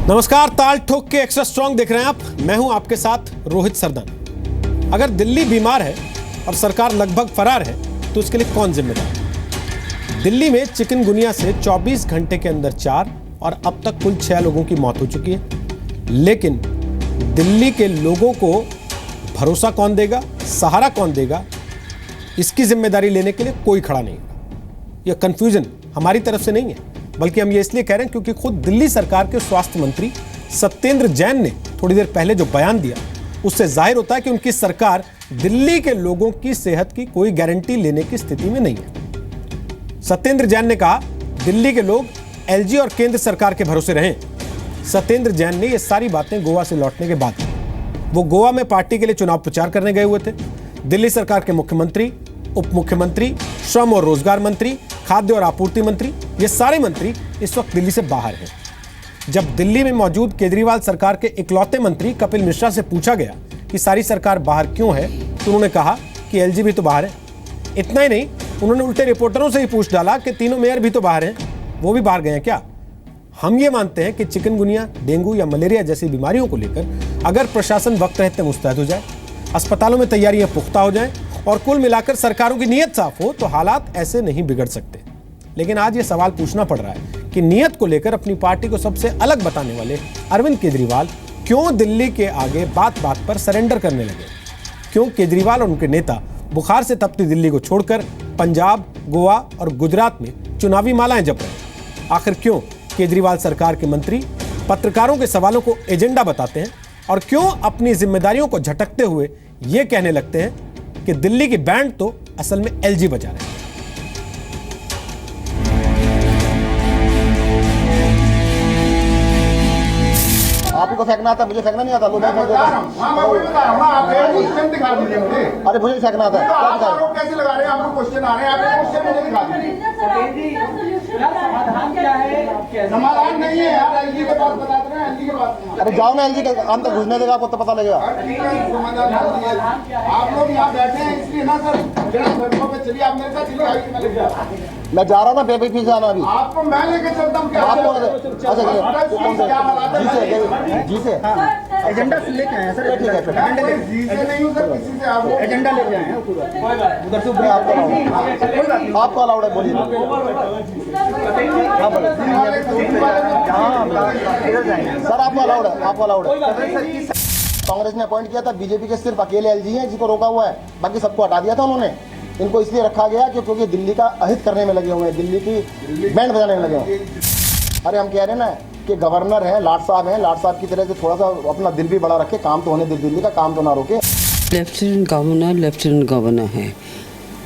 नमस्कार, ताल ठोक के एक्स्ट्रा स्ट्रॉन्ग देख रहे हैं आप। मैं हूं आपके साथ रोहित सरदान। अगर दिल्ली बीमार है और सरकार लगभग फरार है तो इसके लिए कौन जिम्मेदार? दिल्ली में चिकनगुनिया से 24 घंटे के अंदर 4 और अब तक कुल 6 लोगों की मौत हो चुकी है। लेकिन दिल्ली के लोगों को भरोसा कौन देगा, सहारा कौन देगा, इसकी जिम्मेदारी लेने के लिए कोई खड़ा नहीं होगा। यह कंफ्यूजन हमारी तरफ से नहीं है, बल्कि हम ये इसलिए कह रहे हैं क्योंकि खुद दिल्ली सरकार के स्वास्थ्य मंत्री सत्येंद्र जैन ने थोड़ी देर पहले जो बयान दिया उससे जाहिर होता है कि उनकी सरकार दिल्ली के लोगों की सेहत की कोई गारंटी लेने की स्थिति में नहीं है। सत्येंद्र जैन ने कहा दिल्ली के लोग एलजी और केंद्र सरकार के भरोसे रहें। सत्येंद्र जैन ने ये सारी बातें गोवा से लौटने के बाद, वो गोवा में पार्टी के लिए चुनाव प्रचार करने गए हुए थे। दिल्ली सरकार के मुख्यमंत्री, उप मुख्यमंत्री, श्रम और रोजगार मंत्री, खाद्य और आपूर्ति मंत्री, ये सारे मंत्री इस वक्त दिल्ली से बाहर हैं। जब दिल्ली में मौजूद केजरीवाल सरकार के इकलौते मंत्री कपिल मिश्रा से पूछा गया कि सारी सरकार बाहर क्यों है, तो उन्होंने कहा कि एलजी भी तो बाहर है। इतना ही नहीं, उन्होंने उल्टे रिपोर्टरों से ही पूछ डाला कि तीनों मेयर भी तो बाहर हैं, वो भी बाहर गए हैं क्या? हम ये मानते हैं कि चिकनगुनिया, डेंगू या मलेरिया जैसी बीमारियों को लेकर अगर प्रशासन वक्त रहते मुस्तैद हो जाए, अस्पतालों में तैयारियां पुख्ता हो जाएं और कुल मिलाकर सरकारों की नीयत साफ हो, तो हालात ऐसे नहीं बिगड़ सकते। लेकिन आज ये सवाल पूछना पड़ रहा है कि नीयत को लेकर अपनी पार्टी को सबसे अलग बताने वाले अरविंद केजरीवाल क्यों दिल्ली के आगे बात बात पर सरेंडर करने लगे? क्यों केजरीवाल और उनके नेता बुखार से तपती दिल्ली को छोड़कर पंजाब, गोवा और गुजरात में चुनावी मालाएं जप रहे हैं? आखिर क्यों केजरीवाल सरकार के मंत्री पत्रकारों के सवालों को एजेंडा बताते हैं और क्यों अपनी जिम्मेदारियों को झटकते हुए ये कहने लगते हैं कि दिल्ली की बैंड तो असल में एलजी बजा रहे हैं? आप ही को फेंकना आता, मुझे फेंकना नहीं आता। तो मैं फेंक देता हूं। अरे मुझे फेंकना आता है, क्या दिखा रहे? कैसे लगा रहे हैं? आपको क्वेश्चन आ रहे हैं, आपको क्वेश्चन मुझे दिखा दीजिए। समाधान क्या है? समाधान नहीं है यार, एलजी के पास बता रहे हैं, एलजी के पास। अरे जाओ ना, एलजी के काम तक घुसने देगा, आपको तो पता लगेगा। आप लोग यहाँ बैठे हैं इसलिए ना सर, सड़कों पे चलिए, आप मेरे साथ चलिए, आगे मैं ले जाता हूं। मैं जा रहा हूँ ना, बेबी पीछे आना अभी। आपको मैं लेके चलता हूँ। आपको जी से एजेंडा लेके आए हैं सर। ठीक है, जी से नहीं हूँ सर, किसी से आप एजेंडा लेके आए हैं उधर से। आपको अलाउड है, बोलिए। सर आपको अलाउड है, आपको अलाउड है। कांग्रेस ने अपॉइंट किया था, बीजेपी के सिर्फ अकेले एलजी हैं जिसको रोका हुआ है, बाकी सबको हटा दिया था उन्होंने। इनको इसलिए रखा गया क्योंकि दिल्ली का अहित करने में लगे हुए हैं, दिल्ली की बैंड बजाने में लगे हुए हैं। अरे हम कह रहे हैं ना कि गवर्नर हैं, लाट साहब हैं, लाट साहब की तरह से थोड़ा सा अपना दिल भी बड़ा रखे, काम तो होने दे, दिल्ली का काम तो ना रोके। लेफ्टिनेंट गवर्नर है,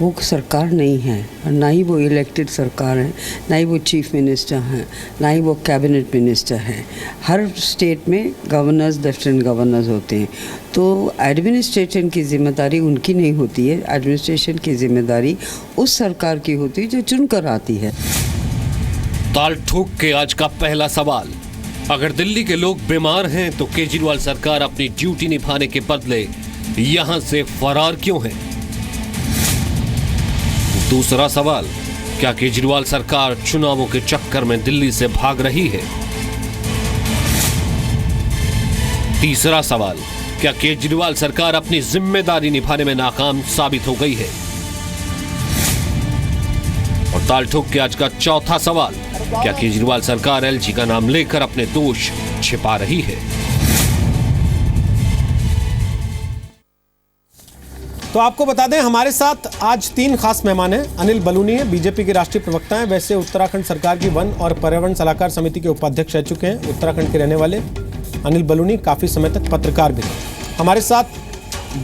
वो सरकार नहीं है, और ना ही वो इलेक्टेड सरकार है, ना ही वो चीफ मिनिस्टर हैं, ना ही वो कैबिनेट मिनिस्टर हैं। हर स्टेट में गवर्नर्स, लेफ्टिनेंट गवर्नर्स होते हैं। तो एडमिनिस्ट्रेशन की जिम्मेदारी उनकी नहीं होती है, एडमिनिस्ट्रेशन की जिम्मेदारी उस सरकार की होती है जो चुनकर आती है। ताल ठोक के आज का पहला सवाल, अगर दिल्ली के लोग बीमार हैं तो केजरीवाल सरकार अपनी ड्यूटी निभाने के बदले यहां से फरार क्यों है? दूसरा सवाल, क्या केजरीवाल सरकार चुनावों के चक्कर में दिल्ली से भाग रही है? तीसरा सवाल, क्या केजरीवाल सरकार अपनी जिम्मेदारी निभाने में नाकाम साबित हो गई है? और ताल ठोक के आज का चौथा सवाल, क्या केजरीवाल सरकार एलजी का नाम लेकर अपने दोष छिपा रही है? तो आपको बता दें, हमारे साथ आज 3 खास मेहमान हैं। अनिल बलूनी है, बीजेपी के राष्ट्रीय प्रवक्ता हैं, वैसे उत्तराखंड सरकार की वन और पर्यावरण सलाहकार समिति के उपाध्यक्ष रह चुके हैं। उत्तराखंड के रहने वाले अनिल बलूनी काफी समय तक पत्रकार भी रहे। हमारे साथ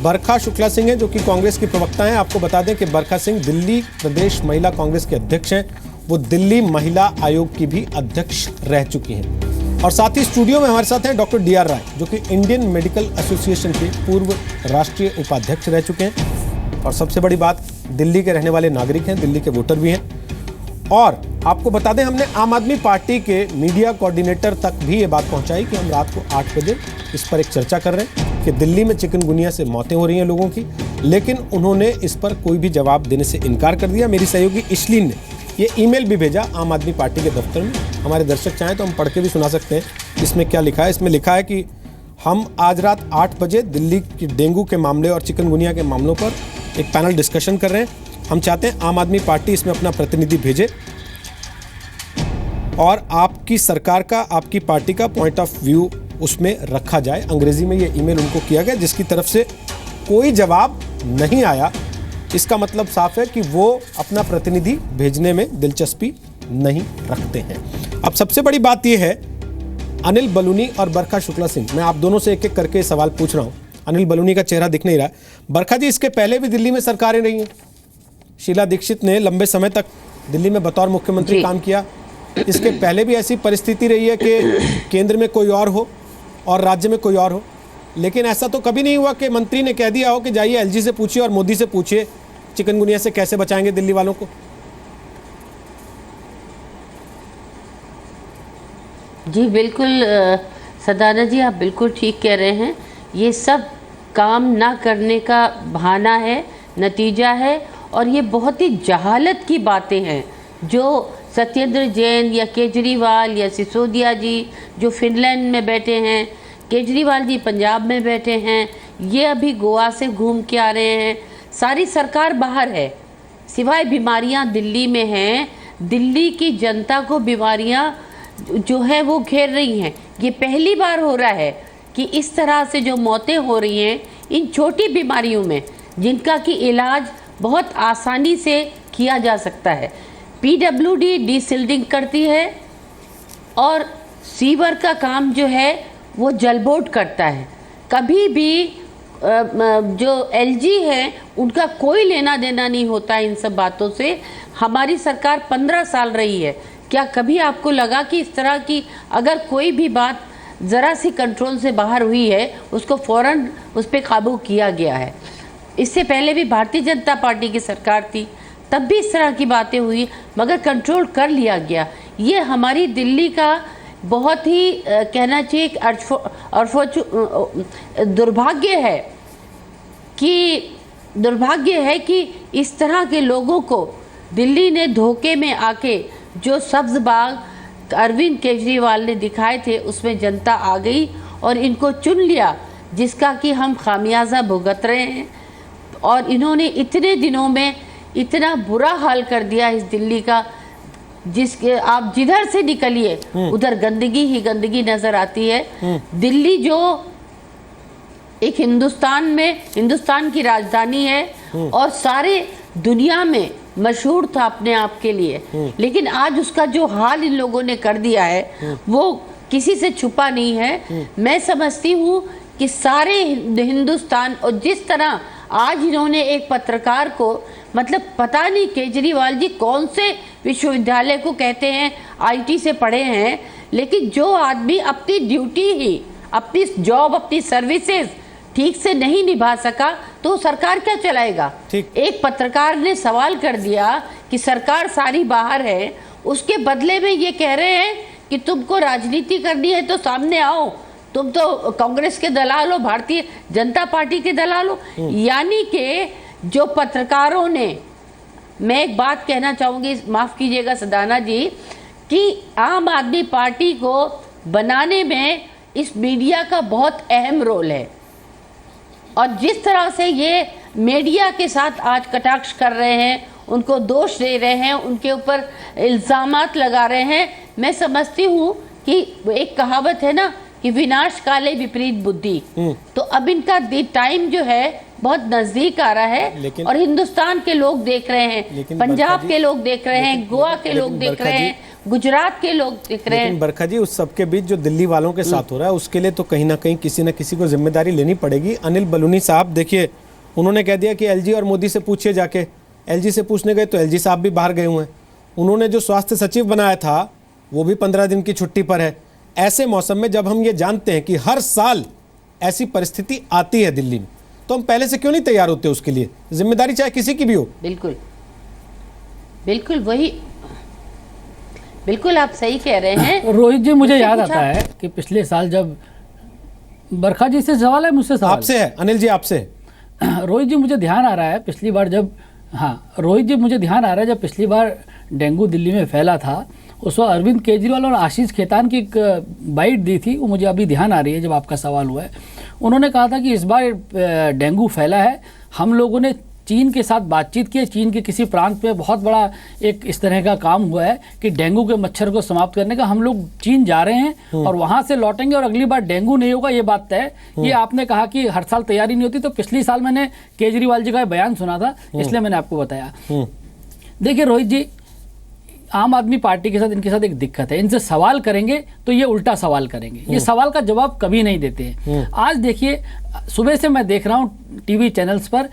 बरखा शुक्ला सिंह हैं जो कि कांग्रेस की प्रवक्ता हैं। आपको बता दें कि बरखा सिंह दिल्ली प्रदेश महिला कांग्रेस के अध्यक्ष हैं, वो दिल्ली महिला आयोग की भी अध्यक्ष रह चुकी हैं। और साथ ही स्टूडियो में हमारे साथ हैं डॉक्टर DR राय जो कि इंडियन मेडिकल एसोसिएशन के पूर्व राष्ट्रीय उपाध्यक्ष रह चुके हैं। और सबसे बड़ी बात, दिल्ली के रहने वाले नागरिक हैं, दिल्ली के वोटर भी हैं। और आपको बता दें, हमने आम आदमी पार्टी के मीडिया कोऑर्डिनेटर तक भी ये बात पहुंचाई कि हम रात को 8 बजे इस पर एक चर्चा कर रहे हैं कि दिल्ली में चिकनगुनिया से मौतें हो रही हैं लोगों की, लेकिन उन्होंने इस पर कोई भी जवाब देने से इनकार कर दिया। मेरी सहयोगी इशलीन ने ये ईमेल भी भेजा आम आदमी पार्टी के दफ्तर में। हमारे दर्शक चाहें तो हम पढ़ के भी सुना सकते हैं इसमें क्या लिखा है? इसमें लिखा है कि हम आज रात 8 बजे दिल्ली की डेंगू के मामले और चिकनगुनिया के मामलों पर एक पैनल डिस्कशन कर रहे हैं। हम चाहते हैं आम आदमी पार्टी इसमें अपना प्रतिनिधि भेजे और आपकी सरकार का, आपकी पार्टी का पॉइंट ऑफ व्यू उसमें रखा जाए। अंग्रेजी में ये ईमेल उनको किया गया, जिसकी तरफ से कोई जवाब नहीं आया। इसका मतलब साफ है कि वो अपना प्रतिनिधि भेजने में दिलचस्पी नहीं रखते हैं। अब सबसे बड़ी बात यह है, अनिल बलूनी और बरखा शुक्ला सिंह, मैं आप दोनों से एक एक करके सवाल पूछ रहा हूं। अनिल बलूनी का चेहरा दिख नहीं रहा। बरखा जी, इसके पहले भी दिल्ली में सरकारें रही हैं। शीला दीक्षित ने लंबे समय तक दिल्ली में बतौर मुख्यमंत्री काम किया। इसके पहले भी ऐसी परिस्थिति रही है कि केंद्र में कोई और हो और राज्य में कोई और हो, लेकिन ऐसा तो कभी नहीं हुआ कि मंत्री ने कह दिया हो कि जाइए एलजी से पूछिए और मोदी से पूछिए चिकनगुनिया से कैसे बचाएंगे दिल्ली वालों को। जी बिल्कुल सदाना जी, आप बिल्कुल ठीक कह रहे हैं। ये सब काम ना करने का बहाना है, नतीजा है, और ये बहुत ही जहालत की बातें हैं जो सत्येंद्र जैन या केजरीवाल या सिसोदिया जी जो फिनलैंड में बैठे हैं, केजरीवाल जी पंजाब में बैठे हैं, ये अभी गोवा से घूम के आ रहे हैं। सारी सरकार बाहर है, सिवाय बीमारियां दिल्ली में हैं। दिल्ली की जनता को बीमारियां जो है वो घेर रही हैं। ये पहली बार हो रहा है कि इस तरह से जो मौतें हो रही हैं इन छोटी बीमारियों में, जिनका कि इलाज बहुत आसानी से किया जा सकता है। पीडब्ल्यूडी डीसिल्डिंग करती है और सीवर का काम जो है वो जल बोर्ड करता है। कभी भी जो एलजी है उनका कोई लेना देना नहीं होता इन सब बातों से। हमारी सरकार 15 साल रही है, क्या कभी आपको लगा कि इस तरह की अगर कोई भी बात ज़रा सी कंट्रोल से बाहर हुई है उसको फ़ौरन उस पर काबू किया गया है? इससे पहले भी भारतीय जनता पार्टी की सरकार थी, तब भी इस तरह की बातें हुई मगर कंट्रोल कर लिया गया। ये हमारी दिल्ली का बहुत ही कहना चाहिए दुर्भाग्य है कि इस तरह के लोगों को दिल्ली ने धोखे में आके जो सब्ज बाग अरविंद केजरीवाल ने दिखाए थे उसमें जनता आ गई और इनको चुन लिया, जिसका कि हम खामियाजा भुगत रहे हैं। और इन्होंने इतने दिनों में इतना बुरा हाल कर दिया इस दिल्ली का, जिसके आप जिधर से निकलिए उधर गंदगी ही गंदगी नजर आती है। दिल्ली जो एक हिंदुस्तान की राजधानी है और सारे दुनिया में मशहूर था अपने आप के लिए, लेकिन आज उसका जो हाल इन लोगों ने कर दिया है वो किसी से छुपा नहीं है। मैं समझती हूँ कि सारे हिंदुस्तान, और जिस तरह आज इन्होंने एक पत्रकार को, मतलब पता नहीं केजरीवाल जी कौन से विश्वविद्यालय को कहते हैं आईटी से पढ़े हैं, लेकिन जो आदमी अपनी ड्यूटी ही, अपनी जॉब, अपनी सर्विसेज ठीक से नहीं निभा सका तो सरकार क्या चलाएगा? एक पत्रकार ने सवाल कर दिया कि सरकार सारी बाहर है, उसके बदले में ये कह रहे हैं कि तुमको राजनीति करनी है तो सामने आओ, तुम तो कांग्रेस के दलाल हो, भारतीय जनता पार्टी के दलाल हो। यानी कि जो पत्रकारों ने, मैं एक बात कहना चाहूंगी, माफ कीजिएगा सदाना जी, कि आम आदमी पार्टी को बनाने में इस मीडिया का बहुत अहम रोल है। और जिस तरह से ये मीडिया के साथ आज कटाक्ष कर रहे हैं, उनको दोष दे रहे हैं, उनके ऊपर इल्ज़ामात लगा रहे हैं, मैं समझती हूँ कि एक कहावत है ना कि विनाश काले विपरीत बुद्धि, तो अब इनका टाइम जो है बहुत नजदीक आ रहा है। और हिंदुस्तान के लोग देख रहे हैं, पंजाब के लोग देख रहे हैं, गोवा के लोग देख रहे हैं, गुजरात के लोग देख रहे हैं। बरखा जी, उस सबके बीच जो दिल्ली वालों के साथ हो रहा है उसके लिए तो कहीं ना कहीं किसी न किसी को जिम्मेदारी लेनी पड़ेगी। अनिल बलूनी साहब देखिए, उन्होंने कह दिया कि एलजी और मोदी से पूछिए जाके। एलजी से पूछने गए तो एलजी साहब भी बाहर गए हुए हैं। उन्होंने जो स्वास्थ्य सचिव बनाया था वो भी 15 दिन की छुट्टी पर है। ऐसे मौसम में जब हम ये जानते हैं कि हर साल ऐसी परिस्थिति आती है दिल्ली में, तो हम पहले से क्यों नहीं तैयार होते उसके लिए? जिम्मेदारी चाहे किसी की भी हो। बिल्कुल बिल्कुल वही, बिल्कुल आप सही कह रहे हैं रोहित जी। मुझे याद आता है कि पिछले साल जब बरखा जी से सवाल है, मुझसे सवाल आपसे है अनिल जी, आपसे। रोहित जी मुझे ध्यान आ रहा है पिछली बार जब, हाँ रोहित जी मुझे ध्यान आ रहा है जब पिछली बार डेंगू दिल्ली में फैला था उस वक्त अरविंद केजरीवाल और आशीष खेतान की एक बाइट दी थी, वो मुझे अभी ध्यान आ रही है जब आपका सवाल हुआ है। उन्होंने कहा था कि इस बार डेंगू फैला है, हम लोगों ने चीन के साथ बातचीत की, चीन के किसी प्रांत में बहुत बड़ा एक इस तरह का काम हुआ है कि डेंगू के मच्छर को समाप्त करने का, हम लोग चीन जा रहे हैं और वहां से लौटेंगे और अगली बार डेंगू नहीं होगा, ये बात तय। ये आपने कहा कि हर साल तैयारी नहीं होती, तो पिछली साल मैंने केजरीवाल जी का बयान सुना था, इसलिए मैंने आपको बताया। देखिए रोहित जी, आम आदमी पार्टी के साथ इनके साथ एक दिक्कत है, इनसे सवाल करेंगे तो ये उल्टा सवाल करेंगे, ये सवाल का जवाब कभी नहीं देते हैं। आज देखिए, सुबह से मैं देख रहा हूँ टीवी चैनल्स पर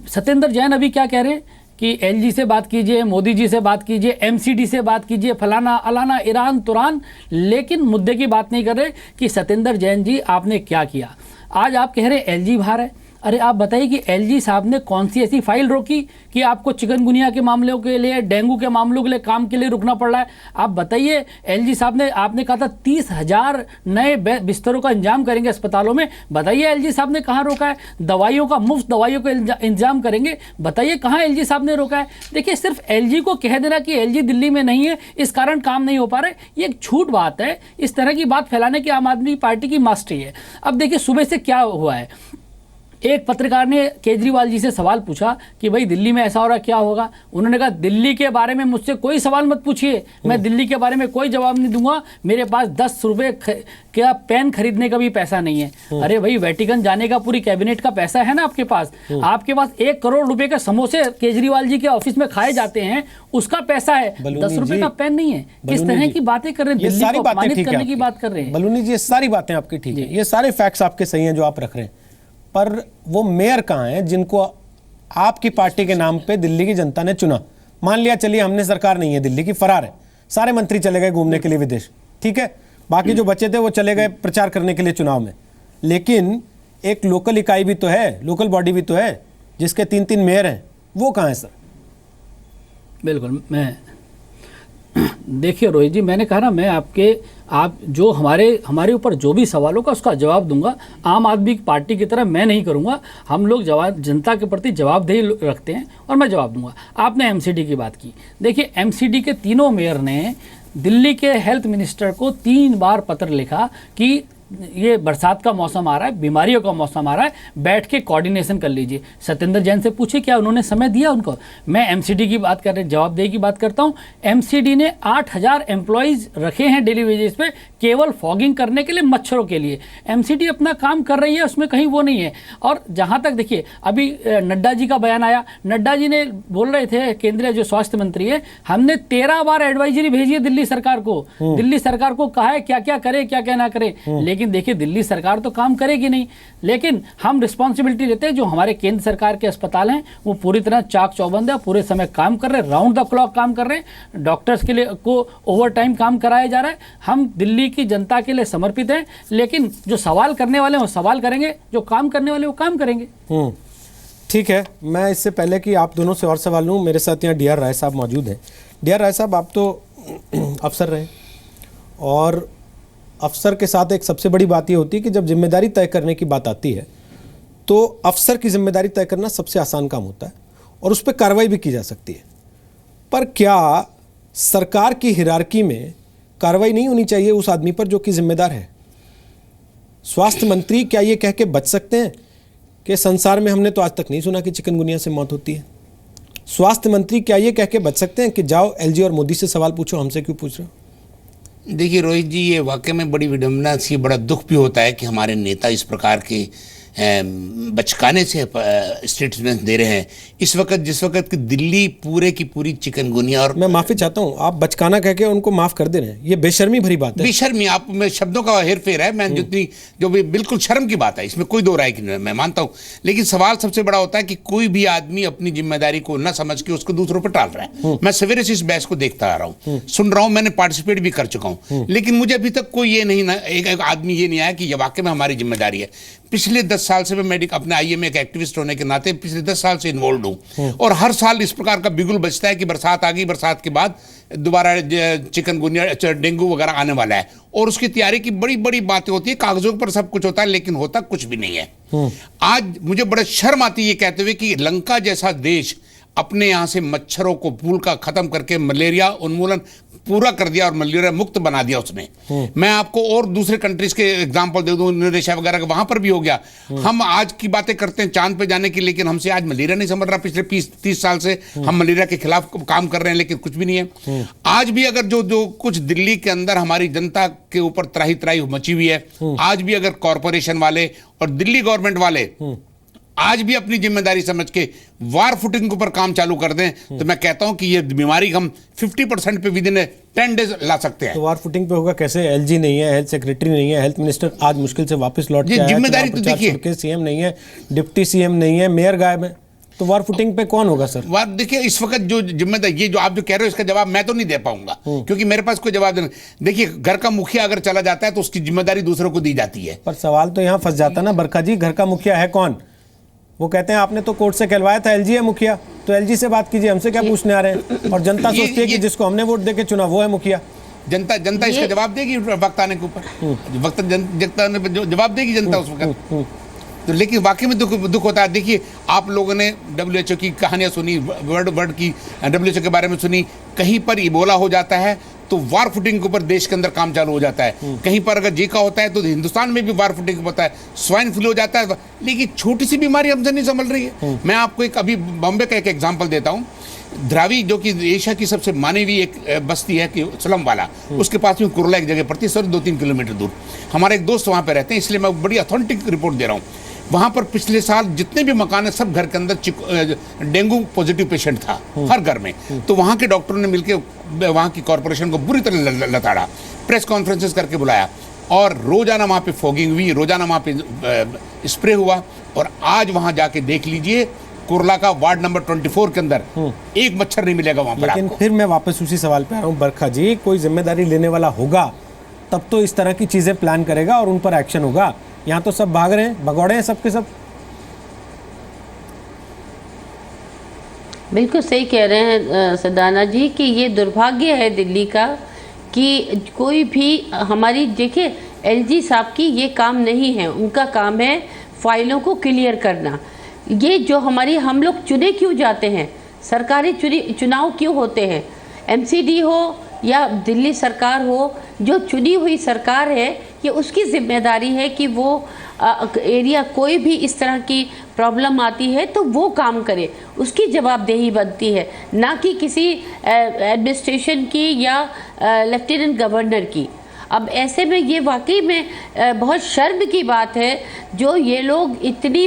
सत्येंद्र जैन अभी क्या कह रहे हैं कि एलजी से बात कीजिए, मोदी जी से बात कीजिए, एमसीडी से बात कीजिए, फलाना अलाना ईरान तुरान, लेकिन मुद्दे की बात नहीं कर रहे कि सत्येंद्र जैन जी आपने क्या किया। आज आप कह रहे हैं एलजी बाहर है, अरे आप बताइए कि एलजी साहब ने कौन सी ऐसी फाइल रोकी कि आपको चिकनगुनिया के मामलों के लिए, डेंगू के मामलों के लिए काम के लिए रुकना पड़ रहा है। आप बताइए, एलजी साहब ने, आपने कहा था 30,000 नए बिस्तरों का इंतजाम करेंगे अस्पतालों में, बताइए एलजी साहब ने कहाँ रोका है। दवाइयों का, मुफ्त दवाइयों का इंतजाम करेंगे, बताइए कहाँ एलजी साहब ने रोका है। देखिए, सिर्फ एलजी को कह देना कि एलजी दिल्ली में नहीं है, इस कारण काम नहीं हो पा रहा है, ये एक झूठ बात है। इस तरह की बात फैलाने की आम आदमी पार्टी की मास्टरी है। अब देखिए सुबह से क्या हुआ है, एक पत्रकार ने केजरीवाल जी से सवाल पूछा कि भाई दिल्ली में ऐसा हो रहा, क्या होगा। उन्होंने कहा दिल्ली के बारे में मुझसे कोई सवाल मत पूछिए, मैं दिल्ली के बारे में कोई जवाब नहीं दूंगा, मेरे पास 10 रुपये क्या पेन खरीदने का भी पैसा नहीं है। अरे भाई, वेटिकन जाने का पूरी कैबिनेट का पैसा है ना आपके पास 1 करोड़ रुपए के समोसे केजरीवाल जी के ऑफिस में खाए जाते हैं, उसका पैसा है, 10 रुपए का पेन नहीं है। किस तरह की बातें कर रहे हैं, दिल्ली को अपमानित करने की बात कर रहे हैं। बलूनी जी, ये सारी बातें आपकी ठीक है, ये सारे फैक्ट्स आपके सही हैं जो आप रख रहे हैं, पर वो मेयर कहाँ हैं जिनको आपकी पार्टी के नाम पे दिल्ली की जनता ने चुना। मान लिया, चलिए हमने सरकार नहीं है दिल्ली की, फरार है, सारे मंत्री चले गए घूमने के लिए विदेश, ठीक है, बाकी जो बचे थे वो चले गए प्रचार करने के लिए चुनाव में, लेकिन एक लोकल इकाई भी तो है, लोकल बॉडी भी तो है जिसके 3-3 मेयर हैं, वो कहाँ है सर? बिल्कुल, मैं देखिए रोहित जी, मैंने कहा ना, आप जो हमारे ऊपर जो भी सवाल होगा उसका जवाब दूंगा। आम आदमी पार्टी की तरह मैं नहीं करूंगा, हम लोग जनता के प्रति जवाबदेही रखते हैं और मैं जवाब दूंगा। आपने एमसीडी की बात की, देखिए एमसीडी के तीनों मेयर ने दिल्ली के हेल्थ मिनिस्टर को 3 बार पत्र लिखा कि ये बरसात का मौसम आ रहा है, बीमारियों का मौसम आ रहा है, बैठ के कोऑर्डिनेशन कर लीजिए। सत्येंद्र जैन से पूछे क्या उन्होंने समय दिया उनको। मैं एमसीडी की बात कर रहे, जवाबदेही की बात करता हूँ। एमसीडी ने 8,000 एम्प्लॉयज़ रखे हैं डेली वेजेस पे, केवल फॉगिंग करने के लिए, मच्छरों के लिए। एमसीडी अपना काम कर रही है, उसमें कहीं वो नहीं है। और जहाँ तक देखिए, अभी नड्डा जी का बयान आया, नड्डा जी ने बोल रहे थे, केंद्रीय जो स्वास्थ्य मंत्री है, हमने 13 बार एडवाइजरी भेजी है दिल्ली सरकार को, दिल्ली सरकार को कहा है क्या क्या करे, क्या क्या ना करे, लेकिन देखिए दिल्ली सरकार तो काम करेगी नहीं। लेकिन हम रिस्पॉन्सिबिलिटी लेते हैं, जो हमारे केंद्र सरकार के अस्पताल हैं वो पूरी तरह चाक चौबंद है, पूरे समय काम कर रहे हैं, राउंड द क्लॉक काम कर रहे हैं, डॉक्टर्स के लिए को ओवर टाइम काम कराया जा रहा है। हम दिल्ली की जनता के लिए समर्पित हैं, लेकिन जो सवाल करने वाले वो सवाल करेंगे, जो काम करने वाले वो काम करेंगे। ठीक है, मैं इससे पहले कि आप दोनों से और सवाल लूँ, मेरे साथ यहाँ डी.आर. राय साहब मौजूद हैं। डी.आर. राय साहब, आप तो अफसर रहे, और अफसर के साथ एक सबसे बड़ी बात ये होती है कि जब जिम्मेदारी तय करने की बात आती है तो अफसर की जिम्मेदारी तय करना सबसे आसान काम होता है और उस पर कार्रवाई भी की जा सकती है। पर क्या सरकार की हिरार्की में कार्रवाई नहीं होनी चाहिए उस आदमी पर जो कि जिम्मेदार है? स्वास्थ्य मंत्री क्या ये कह के बच सकते हैं कि संसार में हमने तो आज तक नहीं सुना कि चिकनगुनिया से मौत होती है? स्वास्थ्य मंत्री क्या ये कह के बच सकते हैं कि जाओ एलजी और मोदी से सवाल पूछो, हमसे क्यों पूछ रहे हो? देखिए रोहित जी, ये वाकई में बड़ी विडम्बना सी, बड़ा दुख भी होता है कि हमारे नेता इस प्रकार के बचकाने से स्टेटमेंट दे रहे हैं इस वक्त, जिस वक्त कि दिल्ली पूरे की पूरी चिकनगुनिया। और मैं माफी चाहता हूं, आप बचकाना कह के उनको माफ कर दे रहे हैं, ये बेशर्मी भरी बात है। बेशर्मी, आप में शब्दों का हेरफेर है, मैं जितनी जो भी बिल्कुल शर्म की बात है, इसमें कोई दो राय की नहीं, मैं मानता हूं। लेकिन सवाल सबसे बड़ा होता है कि कोई भी आदमी अपनी जिम्मेदारी को न समझ के उसको दूसरों पर टाल रहा है। मैं सवेरे से इस बहस को देखता आ रहा हूँ, सुन रहा हूँ, मैंने पार्टिसिपेट भी कर चुका हूँ, लेकिन मुझे अभी तक कोई ये नहीं, एक आदमी ये नहीं आया कि यह वाकई में हमारी जिम्मेदारी है। पिछले 10 साल से मैं अपने आईएमए एक एक्टिविस्ट होने के नाते पिछले 10 साल से इन्वॉल्व हूं, और हर साल इस प्रकार का बिगुल बजता है कि बरसात आ गई, बरसात के बाद दोबारा चिकनगुनिया, डेंगू वगैरह आने वाला है, और उसकी तैयारी की बड़ी बड़ी बातें होती है, कागजों पर सब कुछ होता है, लेकिन होता कुछ भी नहीं है। आज मुझे बड़ा शर्म आती है ये कहते हुए कि लंका जैसा देश अपने यहाँ से मच्छरों को पूल का खत्म करके मलेरिया उन्मूलन पूरा कर दिया और मलेरिया मुक्त बना दिया उसने। मैं आपको और दूसरे कंट्रीज के एग्जांपल दे दूं, इंडोनेशिया वगैरह का, वहां पर भी हो गया। हम आज की बातें करते हैं चांद पे जाने की, लेकिन हमसे आज मलेरिया नहीं समझ रहा। पिछले 30 साल से हम मलेरिया के खिलाफ काम कर रहे हैं, लेकिन कुछ भी नहीं है। आज भी अगर जो कुछ दिल्ली के अंदर हमारी जनता के ऊपर त्राही त्राही मची हुई है, आज भी अगर कॉरपोरेशन वाले और दिल्ली गवर्नमेंट वाले आज भी अपनी जिम्मेदारी समझ के वार फुटिंग के ऊपर काम चालू कर दें, तो मैं कहता हूं कि ये बीमारी हम 50% पे विद इन 10 डेज ला सकते हैं। तो वार फुटिंग पे होगा कैसे? एलजी नहीं है, हेल्थ सेक्रेटरी नहीं है, हेल्थ मिनिस्टर आज मुश्किल से वापस लौट के आया, जिम्मेदारी तो देखिए, सीएम नहीं है, डिप्टी सीएम नहीं है, मेयर गायब है, तो वार फुटिंग पे कौन होगा सर? वार देखिए, इस वक्त जो जिम्मेदारी, ये जो आप जो कह रहे हो, इसका जवाब मैं तो नहीं दे पाऊंगा, क्योंकि मेरे पास कोई जवाब नहीं। देखिए, घर का मुखिया अगर चला जाता है तो उसकी जिम्मेदारी दूसरों को दी जाती है। पर सवाल तो यहाँ फंस जाता ना बरखा जी, घर का मुखिया है कौन? वो कहते हैं आपने तो कोर्ट से कहलवाया था, एलजी है मुखिया, तो एलजी से बात कीजिए, हमसे क्या पूछने आ रहे हैं? और जनता सोचती है कि जिसको हमने वोट देके चुना वो है मुखिया। जनता इसका जवाब देगी वक्त आने के ऊपर, वक्त जनता ने जवाब देगी जनता उस वक्त। तो लेकिन वाकई में दुख होता है। देखिए, आप लोगों ने WHO की कहानियां सुनी, वर्ल्ड की WHO के बारे में सुनी। कहीं पर इबोला हो जाता है तो वार फुटिंग के ऊपर देश के अंदर काम चालू हो जाता है। कहीं पर अगर जीका होता है तो हिंदुस्तान में भी वार फुटिंग होता है, स्वाइन फ्लू हो जाता है। लेकिन छोटी सी बीमारी हमसे नहीं संभल रही है। मैं आपको एक अभी बॉम्बे का एक एग्जाम्पल देता हूँ। द्रावी, जो कि एशिया की सबसे मानवीय एक बस्ती है कि स्लम वाला, उसके पास में कुर्ला एक जगह पड़ती है, सर 2-3 किलोमीटर दूर। हमारे एक दोस्त वहाँ पे रहते हैं, इसलिए मैं बड़ी ऑथेंटिक रिपोर्ट दे रहा हूँ। वहाँ पर पिछले साल जितने भी मकान है, सब घर के अंदर डेंगू पॉजिटिव पेशेंट था, हर घर में। तो वहाँ के डॉक्टरों ने मिलकर वहाँ की कॉर्पोरेशन को बुरी तरह लताड़ा, प्रेस कॉन्फ्रेंसेस करके बुलाया, और रोजाना वहाँ पे फॉगिंग हुई, रोजाना वहाँ पे स्प्रे हुआ। और आज वहाँ जाके देख लीजिए, कुर्ला का वार्ड नंबर 24 के अंदर एक मच्छर नहीं मिलेगा वहाँ पर। लेकिन फिर मैं वापस उसी सवाल पे आ रहा हूँ बरखा जी, कोई जिम्मेदारी लेने वाला होगा तब तो इस तरह की चीजें प्लान करेगा और उन पर एक्शन होगा। यहाँ तो सब भाग रहे हैं, भगौड़े हैं सबके सब। बिल्कुल सही कह रहे हैं सदाना जी कि ये दुर्भाग्य है दिल्ली का कि कोई भी हमारी, देखिए एलजी साहब की ये काम नहीं है, उनका काम है फाइलों को क्लियर करना। ये जो हमारी, हम लोग चुने क्यों जाते हैं, सरकारी चुनाव क्यों होते हैं, एमसीडी हो या दिल्ली सरकार हो, जो चुनी हुई सरकार है ये उसकी जिम्मेदारी है कि वो एरिया कोई भी इस तरह की प्रॉब्लम आती है तो वो काम करे, उसकी जवाबदेही बनती है, ना कि किसी एडमिनिस्ट्रेशन की या लेफ्टिनेंट गवर्नर की। अब ऐसे में ये वाकई में बहुत शर्म की बात है जो ये लोग इतनी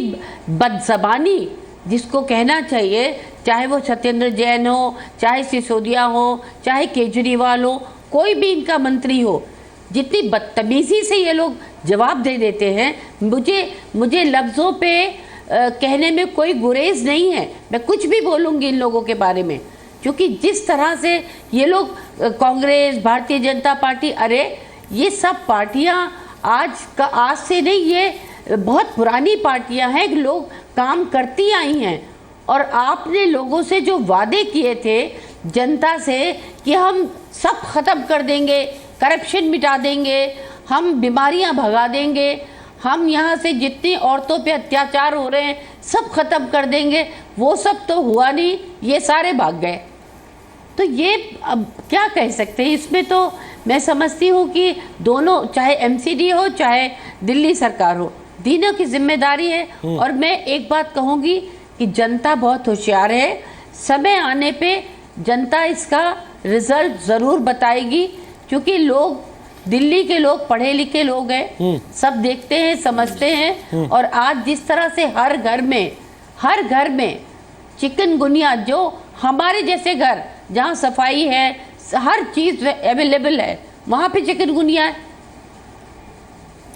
बदज़बानी, जिसको कहना चाहिए, चाहे वो सत्येंद्र जैन हो, चाहे सिसोदिया हो, चाहे केजरीवाल हो, कोई भी इनका मंत्री हो, जितनी बदतमीज़ी से ये लोग जवाब दे देते हैं। मुझे लफ्ज़ों पे कहने में कोई गुरेज नहीं है, मैं कुछ भी बोलूँगी इन लोगों के बारे में, क्योंकि जिस तरह से ये लोग, कांग्रेस, भारतीय जनता पार्टी, अरे ये सब पार्टियां आज से नहीं, ये बहुत पुरानी पार्टियां हैं, लोग काम करती आई हैं। और आपने लोगों से जो वादे किए थे जनता से कि हम सब खत्म कर देंगे, करप्शन मिटा देंगे, हम बीमारियां भगा देंगे, हम यहाँ से जितनी औरतों पे अत्याचार हो रहे हैं सब खत्म कर देंगे, वो सब तो हुआ नहीं, ये सारे भाग गए। तो ये अब क्या कह सकते हैं इसमें? तो मैं समझती हूँ कि दोनों, चाहे एमसीडी हो चाहे दिल्ली सरकार हो, तीनों की जिम्मेदारी है। और मैं एक बात कहूँगी कि जनता बहुत होशियार है, समय आने पे जनता इसका रिजल्ट ज़रूर बताएगी, क्योंकि लोग, दिल्ली के लोग पढ़े लिखे लोग हैं, सब देखते हैं, समझते हैं। और आज जिस तरह से हर घर में चिकनगुनिया, जो हमारे जैसे घर जहाँ सफाई है, हर चीज़ अवेलेबल है, वहाँ पे चिकनगुनिया है।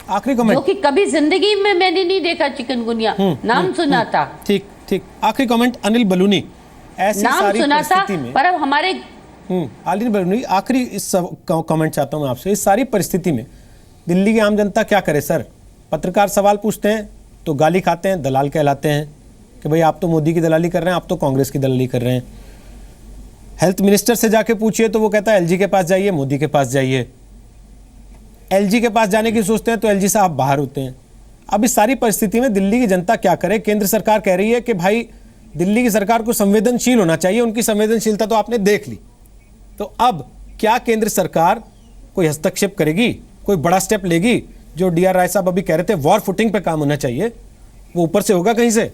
आखिरी कमेंट, जो कि कभी जिंदगी में मैंने नहीं देखा चिकनगुनिया, नाम सुना था। ठीक, आखिरी कमेंट अनिल बलूनी, ऐसी नाम सारी सुना था, परिस्थिति में, पर अब हमारे अनिल बलूनी, आखिरी इस कमेंट चाहता हूं आपसे। इस सारी परिस्थिति में दिल्ली की आम जनता क्या करे सर? पत्रकार सवाल पूछते हैं तो गाली खाते हैं, दलाल कहलाते हैं कि भाई आप तो मोदी की दलाली कर रहे हैं, आप तो कांग्रेस की दलाली कर रहे हैं। हेल्थ मिनिस्टर से जाके पूछिए तो वो कहता है एलजी के पास जाइए, मोदी के पास जाइए। एलजी के पास जाने की सोचते हैं तो एलजी साहब बाहर होते हैं। अब इस सारी परिस्थिति में दिल्ली की जनता क्या करे? केंद्र सरकार कह रही है कि भाई दिल्ली की सरकार को संवेदनशील होना चाहिए, उनकी संवेदनशीलता तो आपने देख ली। तो अब क्या केंद्र सरकार कोई हस्तक्षेप करेगी, कोई बड़ा स्टेप लेगी? जो डीआर राय साहब अभी कह रहे थे वॉर फुटिंग पे काम होना चाहिए, वो ऊपर से होगा कहीं से?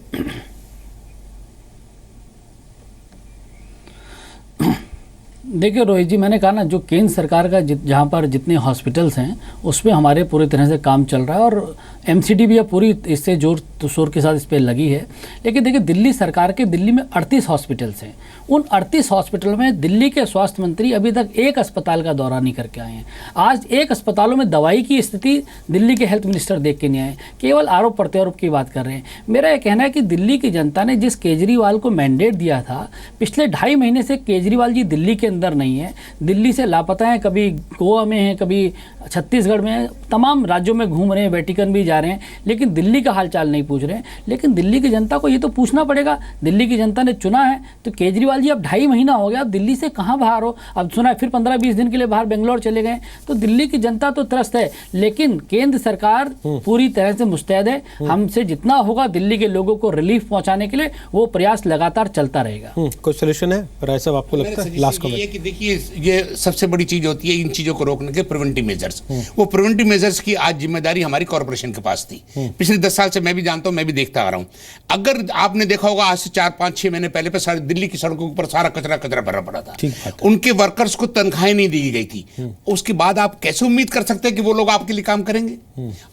देखिए रोहित जी, मैंने कहा ना, जो केंद्र सरकार का जहाँ पर जितने हॉस्पिटल्स हैं उसमें हमारे पूरी तरह से काम चल रहा है और एमसीडी भी अब पूरी इससे जोर शोर के साथ इस पर लगी है। लेकिन देखिए, दिल्ली सरकार के दिल्ली में 38 हॉस्पिटल्स हैं। उन 38 हॉस्पिटलों में दिल्ली के स्वास्थ्य मंत्री अभी तक एक अस्पताल का दौरा नहीं करके आए हैं। आज एक अस्पतालों में दवाई की स्थिति दिल्ली के हेल्थ मिनिस्टर देख के नहीं आए, केवल आरोप प्रत्यारोप की बात कर रहे हैं। मेरा यह कहना है कि दिल्ली की जनता ने जिस केजरीवाल को मैंडेट दिया था, पिछले 2.5 महीने से केजरीवाल जी दिल्ली के अंदर नहीं है, दिल्ली से लापता हैं, कभी गोवा में हैं, कभी छत्तीसगढ़ में हैं, तमाम राज्यों में घूम रहे हैं, वेटिकन भी जा रहे हैं, लेकिन दिल्ली का हालचाल नहीं पूछ रहे हैं। लेकिन दिल्ली की जनता को ये तो पूछना पड़ेगा, दिल्ली की जनता ने चुना है, तो केजरीवाल जी अब 2.5 महीना हो गया, अब दिल्ली से कहाँ बाहर हो? अब सुना है फिर 15-20 दिन के लिए बाहर बेंगलोर चले गए। तो दिल्ली की जनता तो त्रस्त है, लेकिन केंद्र सरकार पूरी तरह से मुस्तैद है। हमसे जितना होगा दिल्ली के लोगों को रिलीफ पहुंचाने के लिए वो प्रयास लगातार चलता रहेगा। कोई सोल्यूशन है राय साहब आपको लगता है? Last comment. ये कि देखिए, ये सबसे बड़ी चीज होती है इन चीजों को रोकने के प्रिवेंटिव मेजर्स। वो प्रिवेंटिव मेजर्स की आज जिम्मेदारी हमारी कॉर्पोरेशन के पास थी। पिछले 10 साल से मैं भी जानता हूं, मैं भी देखता आ रहा हूं। अगर आपने देखा होगा, आज से 4-5-6 महीने पहले पे सारी दिल्ली की सड़कों पर सारा कचरा भरा पड़ा था। उनके वर्कर्स को तनख्वाहें नहीं दी गई थी। उसके बाद आप कैसे उम्मीद कर सकते हैं कि वो लोग आपके लिए काम करेंगे?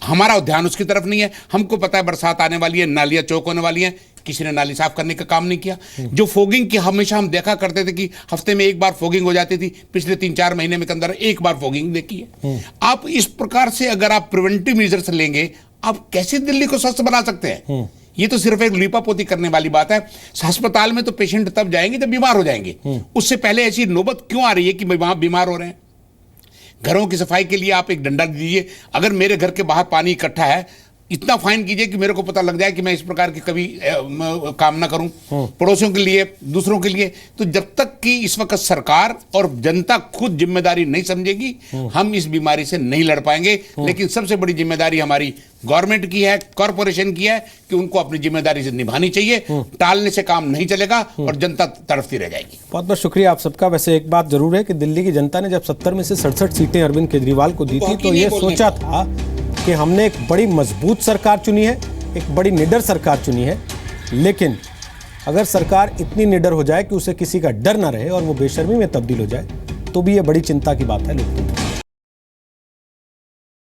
हमारा ध्यान उसकी तरफ नहीं है। हमको पता है बरसात आने वाली है, नालियां चौक होने वाली हैं, किसी ने नाली साफ करने का काम नहीं किया। जो फोगिंग की हमेशा हम देखा करते थे कि हफ्ते में एक बार फोगिंग हो जाती थी, पिछले 3-4 महीने में के अंदर एक बार फोगिंग देखी है। आप इस प्रकार से अगर आप प्रिवेंटिव मेजर्स लेंगे, आप कैसे दिल्ली को स्वस्थ बना सकते हैं? ये तो सिर्फ एक लीपापोती करने वाली बात है। अस्पताल में तो पेशेंट तब जाएंगे जब बीमार हो जाएंगे। उससे पहले ऐसी नौबत क्यों आ रही है कि वहां बीमार हो रहे हैं? घरों की सफाई के लिए आप एक डंडा दीजिए। अगर मेरे घर के बाहर पानी इकट्ठा है, इतना फाइन कीजिए कि मेरे को पता लग जाए कि मैं इस प्रकार की कभी काम ना करूं, पड़ोसियों के लिए, दूसरों के लिए। तो जब तक कि इस वक्त सरकार और जनता खुद जिम्मेदारी नहीं समझेगी, हम इस बीमारी से नहीं लड़ पाएंगे। लेकिन सबसे बड़ी जिम्मेदारी हमारी गवर्नमेंट की है, कॉर्पोरेशन की है कि उनको अपनी जिम्मेदारी से निभानी चाहिए। टालने से काम नहीं चलेगा और जनता तड़फती रह जाएगी। बहुत बहुत शुक्रिया आप सबका। वैसे एक बात जरूर है कि दिल्ली की जनता ने जब 70 में से 67 सीटें अरविंद केजरीवाल को दी थी, तो ये सोचा था कि हमने एक बड़ी मजबूत सरकार चुनी है, एक बड़ी निडर सरकार चुनी है। लेकिन अगर सरकार इतनी निडर हो जाए कि उसे किसी का डर ना रहे और वो बेशर्मी में तब्दील हो जाए, तो भी ये बड़ी चिंता की बात है लोकतंत्र।